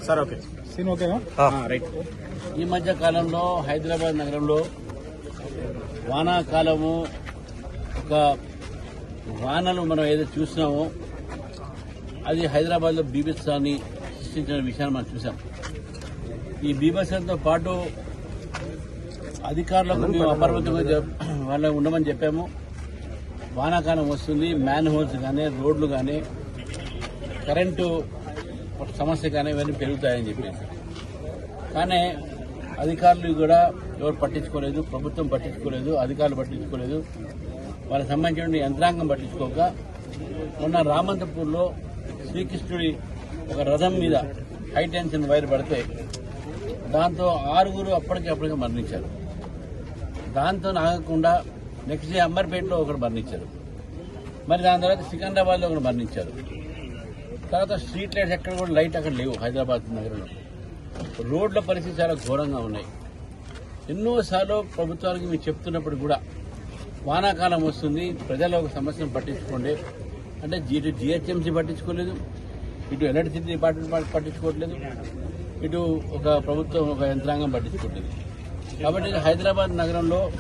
Sir okay scene ఓకేనా right. ఈ మధ్య కాలంలో హైదరాబాద్ నగరంలో వానాకాలము ఒక వానలు మనం ఏదైతే చూసినామో అది హైదరాబాద్లో బీభత్సాన్ని సృష్టించిన విషయాన్ని మనం చూసాం. ఈ బీభత్సంతో పాటు అధికారులకు మేము అప్రమత్తంగా వాళ్ళని ఉండమని చెప్పాము. వానాకాలం వస్తుంది, మ్యాన్ హోల్స్ కానీ రోడ్లు కానీ కరెంటు సమస్య కానీ ఇవన్నీ పెరుగుతాయని చెప్పేసి. కానీ అధికారులు కూడా ఎవరు పట్టించుకోలేదు, ప్రభుత్వం పట్టించుకోలేదు, అధికారులు పట్టించుకోలేదు, వాళ్ళకి సంబంధించిన యంత్రాంగం పట్టించుకోక మొన్న రామంతపూర్లో శ్రీకృష్ణుడి ఒక రథం మీద హైటెన్షన్ వైర్ పడితే దాంతో 6 అప్పటికే మరణించారు. దాంతో ఆగకుండా నెక్స్ట్ డే అంబర్పేటలో ఒకరు మరణించారు. మరి దాని తర్వాత సికింద్రాబాద్లో ఒకరు మరణించారు. తర్వాత స్ట్రీట్ లైట్స్ ఎక్కడ కూడా లైట్ అక్కడ లేవు హైదరాబాద్ నగరంలో. రోడ్ల పరిస్థితి చాలా ఘోరంగా ఉన్నాయి. ఎన్నోసార్లు ప్రభుత్వానికి మేము చెప్తున్నప్పుడు కూడా వానాకాలం వస్తుంది, ప్రజల ఒక సమస్యను పట్టించుకోండి అంటే ఇటు జిహెచ్ఎంసీ పట్టించుకోలేదు, ఇటు ఎలక్ట్రిసిటీ డిపార్ట్మెంట్ పట్టించుకోవట్లేదు, ఇటు ఒక ప్రభుత్వం ఒక యంత్రాంగం పట్టించుకోవట్లేదు. కాబట్టి హైదరాబాద్ నగరంలో